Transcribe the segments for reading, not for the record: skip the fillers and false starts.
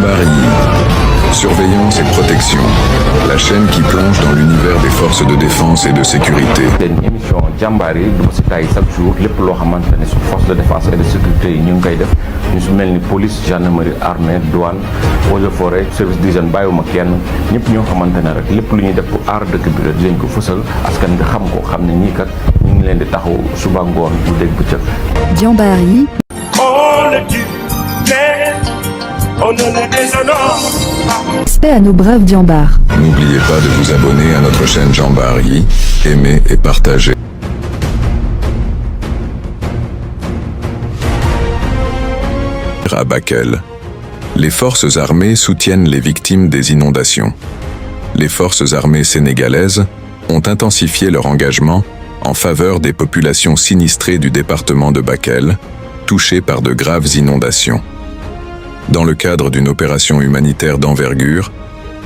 Jamboree. Surveillance et protection. La chaîne qui plonge dans l'univers des forces de défense et de sécurité. seen émission jàmbaar yi du ma si taay chaque jour lépp loo xamante ne su force de défense et de sécurité yi ñu ngi koy def ñu su mel ni police gendarmerie armée douane eaux et forêt service d'hygiène bàyyiwuma kenn ñëpp ñoo xamante ne rek lépp lu ñuy def pour aar dëkk bi rek dinañ ko fësal askan bi xam ko xam ne ñii kat ñu ngi leen di taxaw suba ngoon bu dégg bëccëg. Jamboree. On le tue, mais on ne le déshonore pas. Respect à nos braves Diambars. N'oubliez pas de vous abonner à notre chaîne Jamboree, aimer et partager. À Bakel, les forces armées soutiennent les victimes des inondations. Les forces armées sénégalaises ont intensifié leur engagement en faveur des populations sinistrées du département de Bakel, touchées par de graves inondations. Dans le cadre d'une opération humanitaire d'envergure,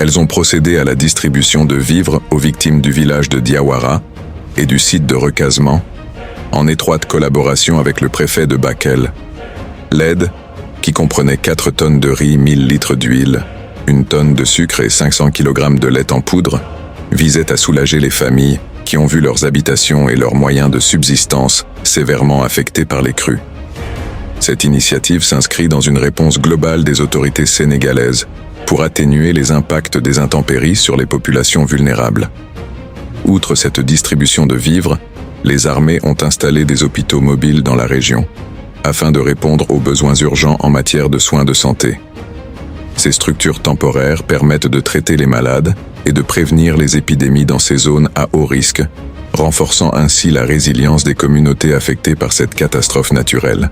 elles ont procédé à la distribution de vivres aux victimes du village de Diawara et du site de recasement, en étroite collaboration avec le préfet de Bakel. L'aide, qui comprenait 4 tonnes de riz, 1000 litres d'huile, 1 tonne de sucre et 500 kg de lait en poudre, visait à soulager les familles qui ont vu leurs habitations et leurs moyens de subsistance sévèrement affectés par les crues. Cette initiative s'inscrit dans une réponse globale des autorités sénégalaises pour atténuer les impacts des intempéries sur les populations vulnérables. Outre cette distribution de vivres, les armées ont installé des hôpitaux mobiles dans la région, afin de répondre aux besoins urgents en matière de soins de santé. Ces structures temporaires permettent de traiter les malades et de prévenir les épidémies dans ces zones à haut risque, renforçant ainsi la résilience des communautés affectées par cette catastrophe naturelle.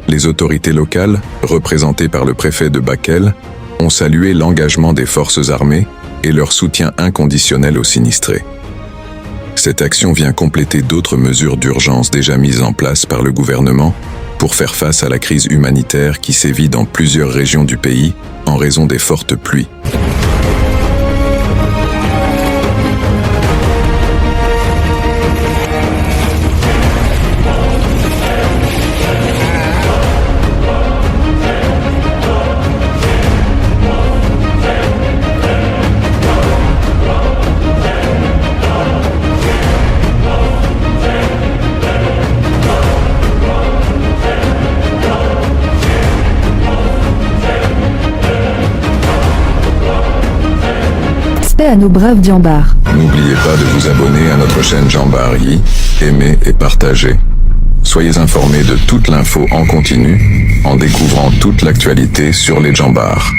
Les autorités locales, représentées par le préfet de Bakel, ont salué l'engagement des forces armées et leur soutien inconditionnel aux sinistrés. Cette action vient compléter d'autres mesures d'urgence déjà mises en place par le gouvernement pour faire face à la crise humanitaire qui sévit dans plusieurs régions du pays en raison des fortes pluies. À nos braves Diambars. N'oubliez pas de vous abonner à notre chaîne Jamboree, aimer et partager. Soyez informés de toute l'info en continu en découvrant toute l'actualité sur les Jambars.